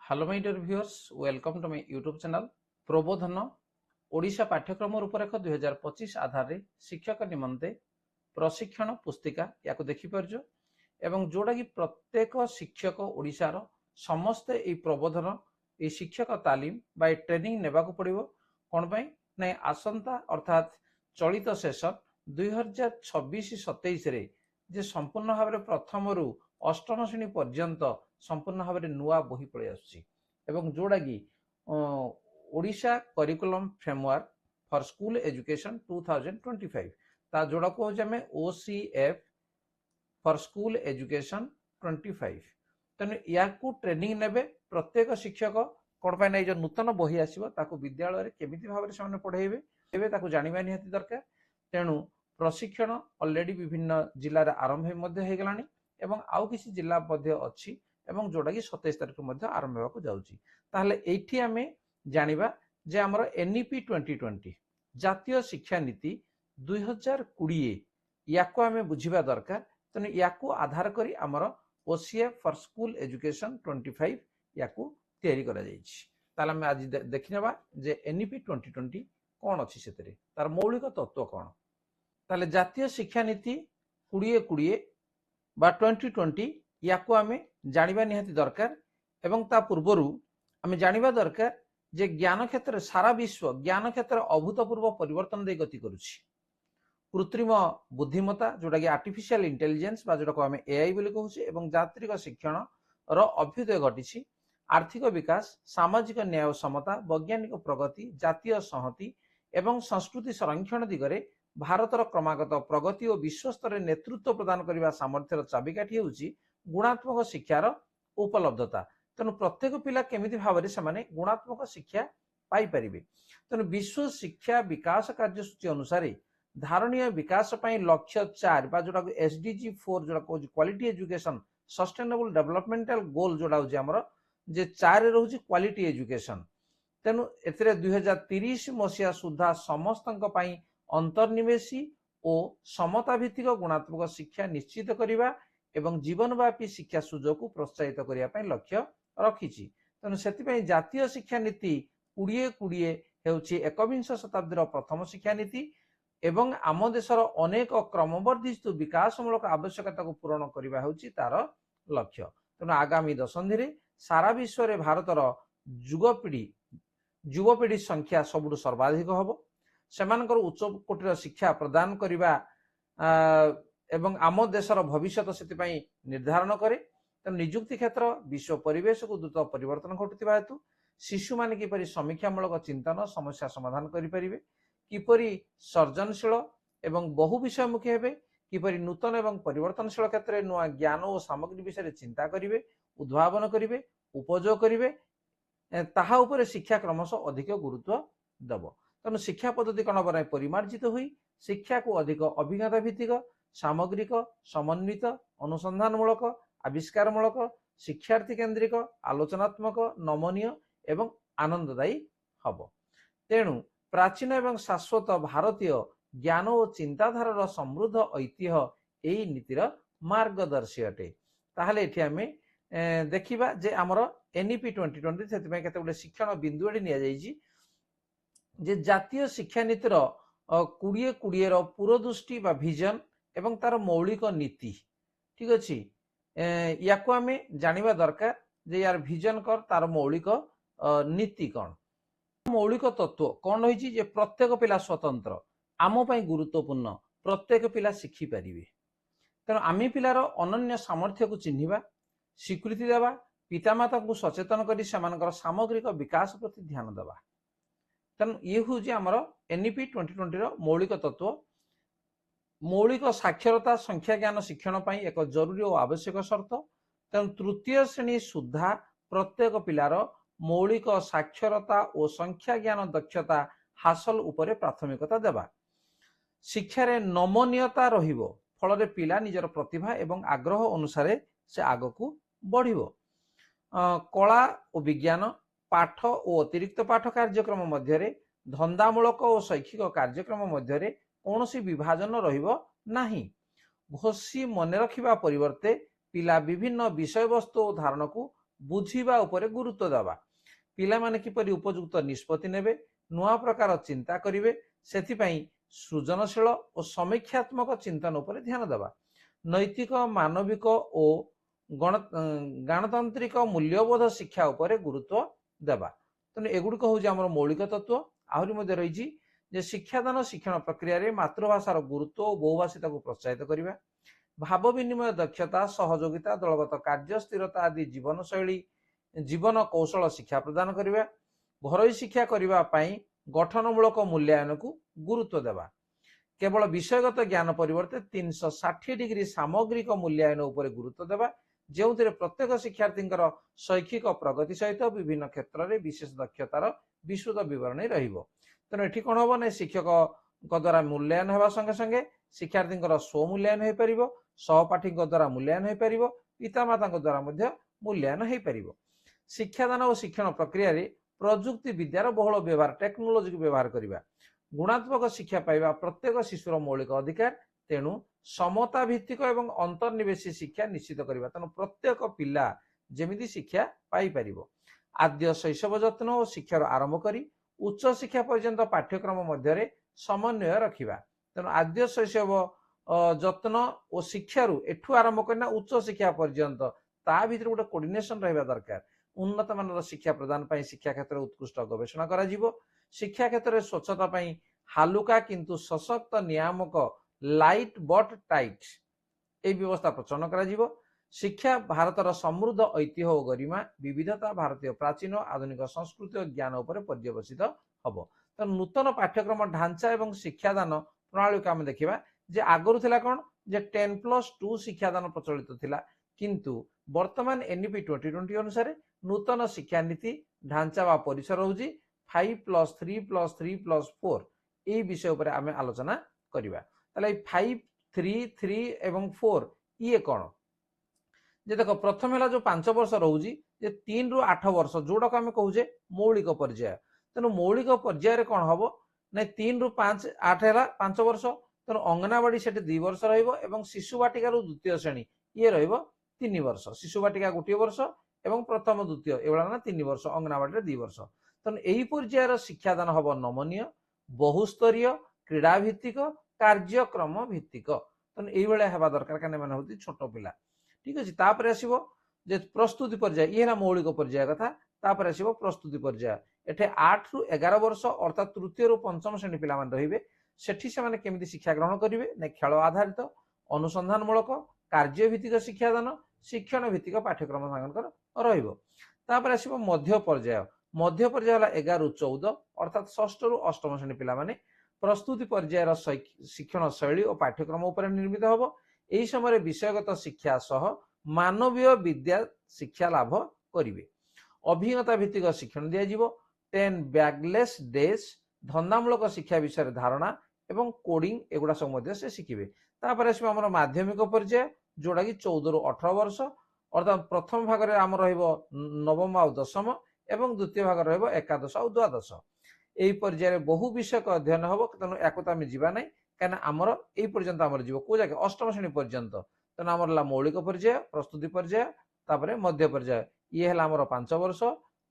Hello my dear viewers, welcome to my YouTube channel Prabodhan Odisha पाठ्यक्रम रूपरेख 2025 आधार रे शिक्षक निमंते प्रशिक्षण पुस्तिका या देखिपार एवं जोड़ा कि प्रत्येक शिक्षक ओडिशार समस्ते ये प्रबोधन ये शिक्षक तालीम बा ट्रेनिंग नेबा पड़ो कौन पाई ना आसंता अर्थात चलित सेशन 2026-27 रे जे संपूर्ण भाव में प्रथम रु अष्टम श्रेणी पर्यंत संपूर्ण भाव में नुआ बही पड़े आसुची जोड़ा कि Odisha curriculum framework for school education 2025 ता जोड़ा को हमें OCF फॉर स्कूल एजुकेशन 25 तेणु या ट्रेनिंग नेबे प्रत्येक शिक्षक कौन पाई ना जो नूतन बही आसो विद्यालय केमी भाव से पढ़ेबे एबे ताकू जानिबा निहाती दरकार। तेणु प्रशिक्षण ऑलरेडी विभिन्न जिले में आरंभ हो एवं आउ किसी जिला अच्छी एवं जोड़ा कि 27 तारीख में आरंभ होगा जाऊँगी। ताहले एठी आमे जानिबा जे हमर NEP 2020 जातीय शिक्षा नीति 2020 याको आमे बुझिबा दरकार। तेणु याको आधार करी हमर OCF फॉर स्कूल एजुकेशन 25 याको तैयारी करा जायछि। ताहले आमे आज देखिनेबा जे NEP 2020 कौन अच्छी से तार मौलिक तत्व कौन। ताहले जातीय शिक्षा नीति 2020 बा 2020 याको आमे जानिबा निहाती दरकार एवं ता पूर्वरु आमे जानिबा दरकार जे ज्ञान क्षेत्र सारा विश्व ज्ञान क्षेत्र अभूतपूर्व परिवर्तन दे गति करुछि। कृत्रिम बुद्धिमत्ता जोटा कि आर्टिफिशियल इंटेलिजेंस बा जोटा को आमे AI बोली कहूछि एवं यात्रिक शिक्षण रो अभ्युदय घटिछि। आर्थिक विकास, सामाजिक न्याय और समता, वैज्ञानिक प्रगति, जातीय संहति एवं संस्कृति संरक्षण दिगरे भारतर क्रमागत प्रगति और विश्व स्तर नेतृत्व प्रदान करने सामर्थ्यर चाबिकाठी होउछि गुणात्मक शिक्षार उपलब्धता। तेणु प्रत्येक पिला केमिति भाव से गुणात्मक शिक्षा पाई परिबे। तेणु विश्व शिक्षा विकास कार्यसूची अनुसार धारणीय विकास लक्ष्य 4 बा जोटा SDG 4 जोटा को क्वालिटी एजुकेशन सस्टेनेबल डेवलपमेंटल गोल जोड़ा होछि हमर जे 4 रहउछि क्वालिटी एजुकेशन। तेणु एथिरे 2030 मसिया सुधा समस्तक पई अंतर्निवेशी और समता भित्तिक गुणात्मक शिक्षा निश्चित करिबा एवं जीवनव्यापी शिक्षा सुजोग को प्रोत्साहित करिया पई लक्ष्य रखिछि। तेणु सेतिपई जातीय शिक्षा नीति 2020 हेउछि एकविंश शताब्दीर प्रथम शिक्षा नीति एवं आम देशर अनेक क्रमवर्धित विकासमूलक आवश्यकता को पूरण करिबा हेउछि तार लक्ष्य। तेणु आगामी दशंधि सारा विश्व रे भारतर युवपीढ़ी संख्या सबुठ सर्वाधिक हबो। सेमानकर उच्च कोटीर शिक्षा प्रदान करिबा एवं आम देशर भविष्य से निर्धारण करे। तेणु निजुक्ति क्षेत्र विश्व परिवेश को द्रुत परिवर्तन घटुवा हेतु शिशु मान किपरि समीक्षामूलक चिंतन समस्या समाधान करें, किपरि सर्जनशील एवं बहु विषयमुखी हेबे, किपरि नूतन एवं परिवर्तनशील क्षेत्र में नुआ ज्ञान और सामग्री विषय चिंता करेंगे, उद्भावन करेंगे, उपयोग करेंगे, ताहा उपरे शिक्षा क्रमश अधिक गुरुत्व दब। तेणु शिक्षा पद्धति कौन बनाए परिमार्जित हुई शिक्षा को अधिक अभिज्ञता भित्तिक सामग्रिक समन्वित अनुसंधानमूलक आविष्कारमूलक शिक्षार्थी केन्द्रिक आलोचनात्मक नमनीय एवं आनंददायी हब। तेणु प्राचीन एवं शाश्वत भारतीय ज्ञान और चिंताधारार समृद्ध ऐतिह्य यही नीतिर मार्गदर्शी अटे। ताहले एठी आमे देखिबा जे हमर NEP 2020 सेतिपय केते गुडे शिक्षण बिंदु एठी निया जाईछि जे जातीय शिक्षा नीतिर 2020 रो पूर्वदृष्टि बा विजन एवं तार मौलिक नीति। ठीक अछि, याको आमे जानिबा दरकार जे यार विजन कर तार मौलिक नीति कौन, मौलिक तत्व कौन रही जे प्रत्येक पिला स्वतंत्र आम पई गुरुत्वपूर्ण प्रत्येक पिला शिखि परिबे। तेणु आमे पिलार अनन्य सामर्थ्य को चिन्हिबा, स्वीकृति देवा, पितामाता को सचेतन करी सेमानकर सामग्रिक विकास प्रति ध्यान देवा। तेणु ये हूँ आमर NEP 2020 रो मौलिक तत्व। मौलिक साक्षरता संख्या ज्ञान शिक्षण पाई एक जरूरी और आवश्यक शर्त। तेणु तृतीय श्रेणी सुधा प्रत्येक पिलार मौलिक साक्षरता और संख्या ज्ञान दक्षता हासिल उपरे प्राथमिकता देवा। शिक्षार नमनीयता रहिबो, फल पिला निजर प्रतिभा एवं आग्रह अनुसार से आगकू बढ़िबो। कला और विज्ञान पाठ और अतिरिक्त पाठ कार्यक्रम मध्य धंदामूलक और शैक्षिक कार्यक्रम मध्य कौनसी विभाजन रहिबो नाही। घोषी मन रखिबा परिवर्ते पिला विभिन्न विषय वस्तु और धारणा को बुझिबा उपरे गुरुत्व देवा पिला माने किपरि उपयुक्त निष्पत्ति नेबे नुआ प्रकार चिंता करिवे सेथिपई सृजनशील और समीक्षात्मक चिंतन उपरे ध्यान देवा नैतिक मानविक और गणतांत्रिक मूल्यबोध शिक्षा उपरे गुरुत्व देवा तेणु एगुड़िक हूँ आम मौलिक तत्व आहरी मध्य रही जे शिक्षादान शिक्षण प्रक्रिया मातृभाषार गुरुत्व और बहुभाषिता को प्रोत्साहित करवा भाव विनिमय दक्षता सहयोगिता दलगत कार्य स्थिरता आदि जीवन शैली जीवन कौशल शिक्षा प्रदान करवा घर शिक्षा करने गठनमूलक मूल्यांकन को गुरुत्व देवा केवल विषयगत ज्ञान परिवर्ते 360 डिग्री सामग्रिक मूल्यांकन उपर गुरुत्व देवा जो प्रत्येक शिक्षार्थी शैक्षिक प्रगति सहित विभिन्न क्षेत्र में विशेष दक्षतार विस्तृत विवरणी तेणु ये कौन हम ना शिक्षक द्वारा मूल्यांकन होगा संगे संगे शिक्षार्थी स्वमूल्यांकन हो पार सहपाठी द्वारा मूल्यांकन हो पार पितामाता द्वारा मूल्यांकन हो पार शिक्षादान और शिक्षण प्रक्रिया प्रजुक्ति विद्यार बहुल व्यवहार टेक्नोलोजी को व्यवहार करने गुणात्मक शिक्षा पाइबा प्रत्येक शिशुर मौलिक अधिकार तेणु समता भित्तिक एवं अंतर्निवेशी शिक्षा निश्चित करवा तेणु प्रत्येक पिला जेमिति शिक्षा पाई परिबो आद्य शैशव जत्न और शिक्षार आरंभ करी उच्च शिक्षा पर्यंत पाठ्यक्रम मध्य समन्वय रखिबा तेणु आद्य शैशव जत्न और शिक्षारू एठू आरंभ करना उच्च शिक्षा पर्यंत ता भीतर गोटे कोऑर्डिनेशन रहिबा दरकार उन्नत मानर शिक्षा प्रदान पाई शिक्षा क्षेत्र में उत्कृष्ट गवेषणा करा जिवो शिक्षा क्षेत्र में स्वच्छता पाई हालुका किंतु सशक्त नियामक लाइट बट टाइट ए व्यवस्था प्रचलन करा जिवो शिक्षा भारतर समृद्ध ऐतिह्य और गरिमा विविधता भारतीय प्राचीन आधुनिक संस्कृति और ज्ञान उपर पर्यवसित हम तो नूतन पाठ्यक्रम ढांचा एवं शिक्षादान प्रणाली को आम देखा जे आगुरी थिला कौन जे 10+2 शिक्षादान प्रचलित थिला किंतु वर्तमान एनईपी 2020 अनुसार नूतन शिक्षा नीति ढांचा वा परिसर होउची 5+3+3+4 ए विषय उपर आम आलोचना करिबा ताले 5, 3, 3 एवं 4 ये कौन जे देखो प्रथम है जो 5 वर्ष रोचे 3 ରୁ 8 वर्ष जोड़ा को आम कहूचे मौलिक पर्याय तेणु मौलिक पर्याय कौन हम ना 3 ରୁ 5 8 है 5 वर्ष तेणु अंगनावाड़ी से 2 वर्ष रही शिशु बाटिका द्वितीय श्रेणी ये री वर्ष शिशु बाटिका 1 वर्ष एवं प्रथम द्वितीय एवं 3 वर्ष अंगनावाड़ी 2 वर्ष तेणु यही पर्यायर शिक्षादान हम नमनीय बहुस्तरीय क्रीड़ा भित्तिक कार्यक्रम भित्तिक तेणु ये हवा दरकार कहीं हूँ छोट पिला ठीक अच्छे तापर आसो जे प्रस्तुति पर्याय ये मौलिक पर्याय कथा तापर आसो प्रस्तुति पर्याय एठे 8 ରୁ 11 वर्ष अर्थात तृतीय ରୁ पंचम श्रेणी पिला रे सेठी से केमिति शिक्षा ग्रहण करेंगे ना खेल आधारित अनुसंधानमूलक कार्यभित्तिक शिक्षादान शिक्षण भित्तिक पाठ्यक्रम तापर आसो मध्य पर्याय 11 ରୁ 14 अर्थात 6 ରୁ 8 श्रेणी पिला प्रस्तुति पर्यायर शिक्षण शैली और पाठ्यक्रम उपर निर्मित हम यही समय विषयगत शिक्षा सह मानवीय विद्या शिक्षा लाभ करेंगे अभिज्ञता भित्तिक शिक्षण दिज्व 10 बैगलेस डेज धंदामूलक शिक्षा विषय धारणा एवं कोडिंग एगुड़ा सब से शिखे तापर आम माध्यमिक पर्याय जोड़ा कि 14 ରୁ 18 वर्ष अर्थात प्रथम भाग में आम नवम आ दशम एवं द्वितीय भाग रहा एकादश आ द्वादश यही पर्याय बहु विषयक अध्ययन हम तेणु या आम जाना ना कहीं आमर यही पर्यंत आमर जीव कौ जगह अष्टम श्रेणी पर्यंत तेणु आमर मौलिक पर्याय प्रस्तुति पर्याय तापर मध्य पर्याय ये है आमर 5 वर्ष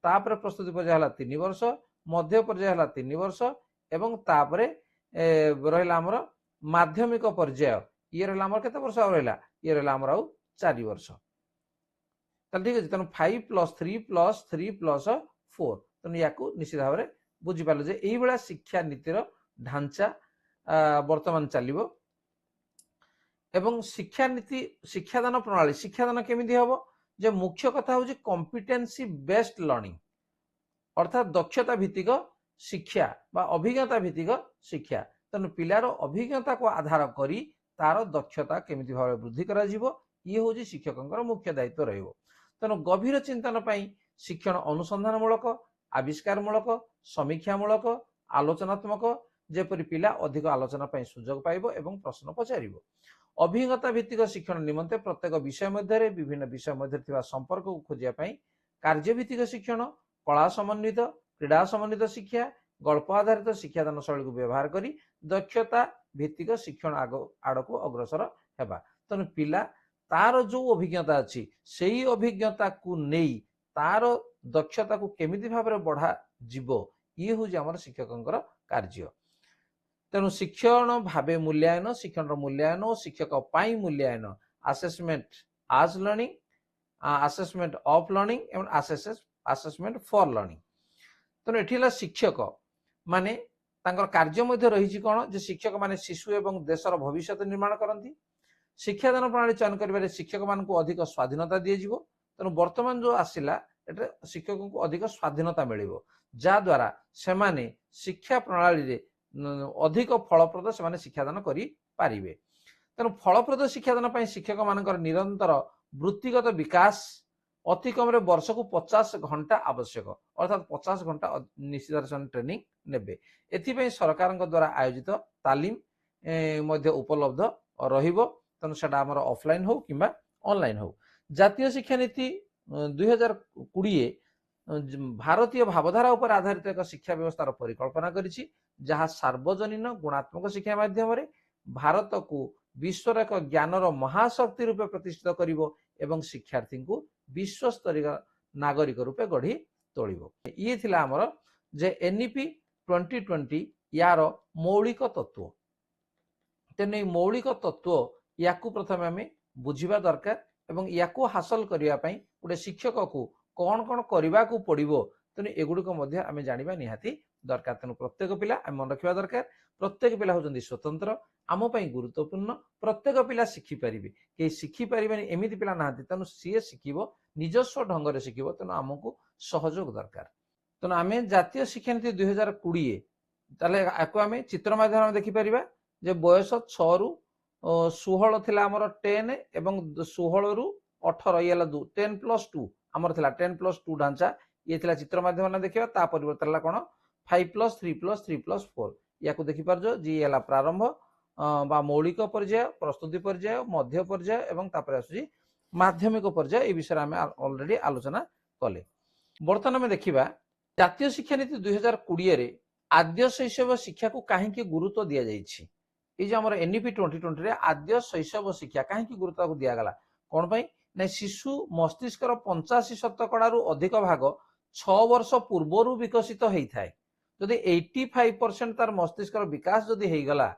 तापर प्रस्तुति पर्याय है 3 वर्ष मध्य पर्याय है 3 वर्ष एवं तापर रहा आमर माध्यमिक पर्याय ये रहा आमर केते वर्ष रहा ये रहा आमर आउ 4 वर्ष ठीक अच्छे तेणु 5+3+3+4 तेणु या निश्चित भाव में बुझीपाल जे यही भाया शिक्षा नीतिर ढांचा वर्तमान चलो एवं शिक्षा नीति शिक्षादान प्रणाली शिक्षादान केमिति हम जे मुख्य कथा हूँ कॉम्पिटेंसी बेस्ड लर्निंग अर्थात दक्षता भित्तिक शिक्षा बा अभिज्ञता भित्तिक शिक्षा तेणु पिलार अभिज्ञता को आधार करी तार दक्षता केमिति भाव वृद्धि करा जीवो ये हूँ शिक्षकों मुख्य दायित्व रहिबो तेणु गभीर चिंतन पाई शिक्षण अनुसंधानमूलक आविष्कारमूलक समीक्षामूलक आलोचनात्मक जेपरि पिला अधिक आलोचना पाई सुजोग पाइबो एवं प्रश्न पचारिबो अभिज्ञता भित्तिक शिक्षण निमंते प्रत्येक विषय मध्य विभिन्न विषय मध्य थिबा संपर्क को खोजिया पाई कार्यभित्तिक शिक्षण कला समन्वित क्रीड़ा समन्वित शिक्षा गल्प आधारित शिक्षादान शैली को व्यवहार करी दक्षता भित्तिक शिक्षण आड़ को अग्रसर हेबा तेणु पिला तार जो अभिज्ञता अच्छी से अभिज्ञता को नहीं तार दक्षता को केमिति भाव में बढ़ा जीव ये हूँ आम शिक्षक कार्य। तेणु शिक्षण भाव मूल्यांकन, शिक्षण मूल्यांकन और शिक्षक मूल्यांकन, आसेसमेंट आज लर्निंग, आसेसमेंट ऑफ लर्निंग एवं आसेसमेंट फॉर लर्निंग। तेणु ये शिक्षक माने तांकर कार्य मध्य रही कौन जे शिक्षक माने शिशु एवं देशर भविष्य निर्माण करती। शिक्षादान प्रणाली चयन करिबारे शिक्षक मान को अधिक स्वाधीनता दिए। तेणु वर्तमान जो आसिला शिक्षक को अधिक स्वाधीनता मिलिबो, जा द्वारा से माने शिक्षा प्रणाली रे अधिक फलप्रद से माने शिक्षादान करि पारिबे। तेणु फलप्रद शिक्षादान पई शिक्षक मानकर निरंतर वृत्तिगत विकास अति कम रे वर्ष को 50 घंटा आवश्यक, अर्थात 50 घंटा निश्चित ट्रेनिंग नेबे। एथिपई सरकार द्वारा आयोजित तालीम मध्य उपलब्ध रहिबो। तेणु सेटा हमर ऑफलाइन हो किंबा ऑनलाइन हो। जातीय शिक्षा नीति 2020 भारतीय भावधारा उपर आधारित एक शिक्षा व्यवस्थार परिकल्पना करिछि, जहाँ सार्वजनीन गुणात्मक शिक्षा माध्यम भारत को विश्वर एक ज्ञानर महाशक्ति रूपे प्रतिष्ठित करिवो एवं शिक्षार्थी को विश्व स्तरीय नागरिक रूपे गढ़ी तोलिबो। ये थिला हमर जे एनईपी 2020 यार मौलिक तत्व। तेने मौलिक तत्व याकू प्रथम आम बुझा दरकार एवं याकू हासिल करने गोटे शिक्षक को कौन कौन करने को पड़ो। तेणु एगुड़िक आम जाना निहाती दरकार। तेणु प्रत्येक पिला आम मन रखा दरकार। प्रत्येक पिला होती स्वतंत्र, आम गुरुत्वपूर्ण। प्रत्येक पिला शिखिपारे, कहीं शिखिपारे एमती पिला ना। तेणु सी शिखिब निजस्व ढंग से शिखिब। तेणु आमको सहयोग दरकार। तेणु आम जातीय शिक्षा नीति 2020 आम चित्र माध्यम देखिपर जे बयस 6 रु 16 थिला हमर 10 एवं 16 रु 18 ये 10+2 आमर थिला 10+2 ढांचा। ये थिला चित्र माध्यम देखिबा। ता परिवर्तन कोन 5+3+3+4 या को देखि पारजो। जी हला प्रारंभ बा मौलिक पर्याय, प्रस्तुति पर्याय, मध्य पर्याय एवं तापर आसुची माध्यमिक पर्याय। ए विषय में ऑलरेडी आलोचना कले। वर्तमान में देखिबा जातीय शिक्षा नीति 2020 रे आद्य शैशव शिक्षा को काहेकि गुरुत्व दिया जाइछि। ये हमर एनईपी 2020 रे आद्य शैशव शिक्षा काहेकि गुरुत्व दिया गला कोन पई ना शिशु मस्तिष्कर 85% अधिक भाग 6 वर्ष पूर्व विकसित होता है। जदि 85% तार मस्तिष्कर विकास जदि हो गला,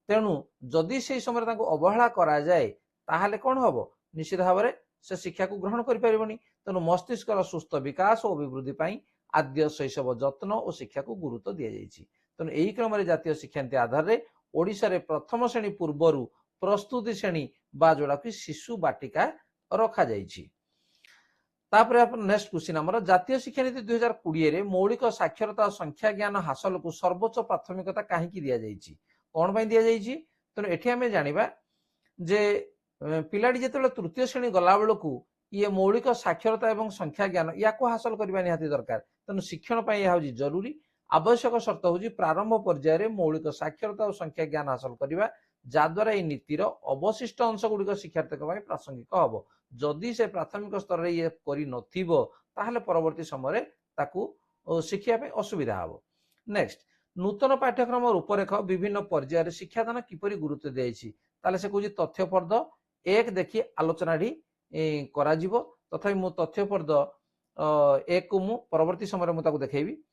तेणु जदि से समय अवहेला करा जाए ताहले कौन हम निश्चित भाव में से शिक्षा को ग्रहण कर पारिबनी। तेणु मस्तिष्कर सुस्थ विकास और अभिवृद्धि पाई आद्य शैशव जत्न और शिक्षा को गुरुत्व दि जाइछि। तेणु यही क्रम जातीय शिक्षा नीति आधार में ओडिशा रे प्रथम श्रेणी पूर्व प्रस्तुति श्रेणी बा जोड़ा कि शिशु बाटिका रखा जाइछि। तापर नेक्स्ट क्वेश्चन हमर जातीय शिक्षा नीति 2020 रे मौलिक साक्षरता संख्या ज्ञान हासिल को सर्वोच्च प्राथमिकता काहेकि दिया जाइछि, कोन पई दिया जाइछि। तेणु एठी हमें जानिबा जे पिलाडी जेतेबेले तृतीय श्रेणी गला बेलकू ये मौलिक साक्षरता एवं संख्या ज्ञान या को हासिल करबा निहाती दरकार। तेणु शिक्षण पई यह होजी जरूरी। आवश्यक शर्त होजी प्रारंभ पर्याय रे मौलिक साक्षरता और संख्या ज्ञान हासिल करबा, जाद्वारा ये नीतिर अवशिष्ट अंश गुड़िक शिक्षार्थी प्रासंगिक हम। जदि से प्राथमिक स्तर में ये करि नथिबो ताहले परवर्ती समय ताकू शिक्षा पे असुविधा हम। नेक्स्ट नूतन पाठ्यक्रम रूपरेख विभिन्न पर्यायर शिक्षादान किपरि गुरुत्व दियाछि ताले से कहूँ तथ्यपर्द 1 देखी आलोचना करा जीवो। तथापि मु तथ्यपर्द 1 को मु परवर्ती समय मुझे देखी।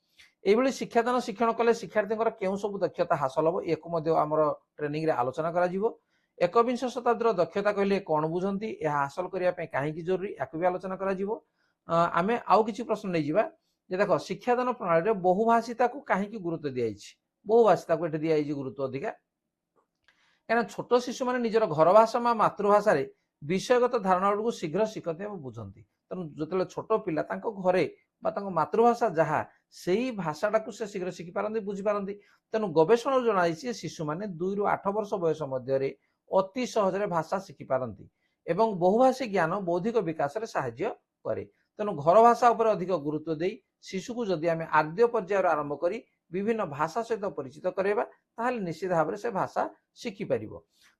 एभली शिक्षादान शिक्षण कले शिक्षार्थी केउं सब दक्षता हासिल हम एक आमर ट्रेनिंग रे आलोचना करा जीवो। एकविंश शताब्दीर दक्षता कहले कौन बुझंती, यह हासिल करने कहीं जरूरी या भी आलोचना करा जीवो। आमे आउ किछि प्रश्न नहीं जिबा जे देखो शिक्षादान प्रणाली रे बहुभाषिता को कहीं गुरुत्व दियाइछि। बहुभाषिता को एठी दियाइछि गुरुत्व अधिका, कहना छोट शिशु माने निजर घर भाषा मातृभाषा रे विषयगत धारणा को शीघ्र शिखते बुझंती। तेणु जो छोट पिला घरे मातृभाषा जहाँ से भाषाटा को से शीघ्र शिखिपारती बुझीपारती। तेणु गवेषणा जनाई शिशु मैंने 2 ରୁ 8 वर्ष बयस मध्य अति सहज भाषा शिखिपारती एवं बहुभाषी ज्ञान बौद्धिक विकास में साहाय्य करे। तेणु घर भाषा उपर अधिक गुरुत्व दे शिशु को जदि आम आद्य पर्यायर आरंभ करी विभिन्न भाषा सहित परिचित करवा ताहले निश्चित भाव में से भाषा शिखिपार।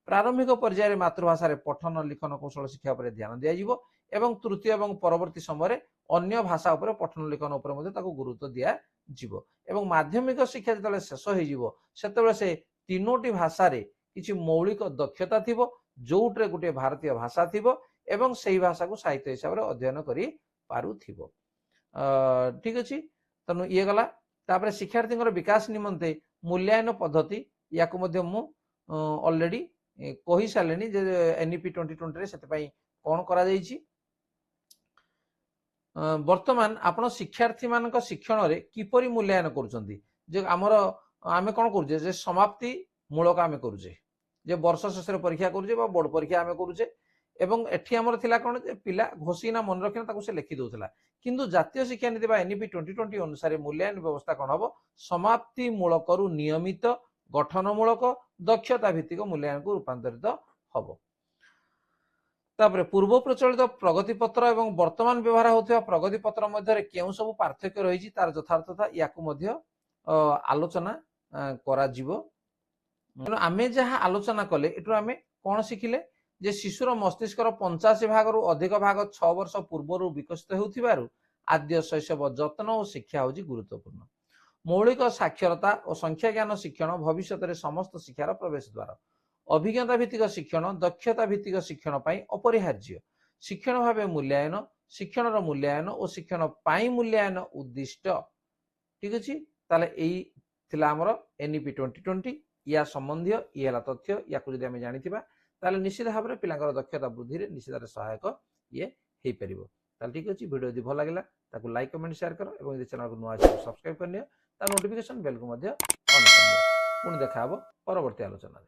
प्रारंभिक पर्यायर मातृभाषा रे पठन लिखन कौशल शिक्षा पर ध्यान दिया एवं तृतीय एवं परवर्ती समय अन्य भाषा उपर पठन लिखन उपर गुरुत्व दिया जीवो। एवं माध्यमिक शिक्षा जो शेष हो से 3टी भाषा रे किछि मौलिक दक्षता थिबो, जोउट्रे गोटे भारतीय भाषा थिबो एवं सेही भाषा को साहित्य हिसाब से अध्ययन करि पारुथिबो। ठीक अच्छे तेणु ये गला तापर शिक्षार्थी विकास निमंते मूल्यांकन पद्धति या ऑलरेडी कही सारे जे एनईपी 2020 से कौन करा वर्तमान आपण शिक्षार्थी मान शिक्षण रे किपरि मूल्यांकन करुचंदी जे आमर आमे कौन करुचे जे समाप्ति मूलक आमे करुचे जे वर्ष शेष परीक्षा करुचे बोर्ड परीक्षा आमे करुचे एवं एठी आमर थिला कोन जे पिला घोषिना मन रखिना ताको से लिखि दोथला किंतु जातीय शिक्षा नीति बा एनईपी 2020 अनुसार मूल्यांकन व्यवस्था कोन हबो समाप्ति मूलक रु नियमित गठनमूलक दक्षता भित्तिक मूल्यांकन को रूपांतरित हबो तापरे पूर्व प्रचलित प्रगति पत्र एवं वर्तमान व्यवहार होथिबा प्रगति पत्र मध्य केउ सब पार्थक्य रही तार यथार्थता याकू मध्य आलोचना करा जीवो आमे जहा आलोचना कले एटु आमे कोन शिखिले जे शिशुर मस्तिष्कर 85 भाग रु अधिक भाग 6 वर्ष पूर्व विकसित होउथिबारु आद्य शैशव जत्न और शिक्षा होजी गुरुत्वपूर्ण मौलिक साक्षरता और संख्या ज्ञान शिक्षण भविष्य में समस्त शिक्षार प्रवेश द्वार अभिज्ञता भित्तिक शिक्षण दक्षता भित्तिक शिक्षण अपरिहार्य शिक्षण भाव मूल्यांकन शिक्षण मूल्यांकन और शिक्षण मूल्यांकन उद्दिष्ट ठीक अच्छे ताले यही थिला हमर एनईपी 2020 या संबंधी ये तथ्य या जब जानी ताले निश्चित भाव में पिला दक्षता वृद्धि में निश्चित सहायक ये हो पार ठीक अच्छे वीडियो यदि भल लगे ताकू लाइक कमेंट शेयर कर और चैनल को नुआ सब्सक्राइब कर लियो नोटिफिकेशन बेल को ऑन कर पुणी देखा परवर्ती आलोचना।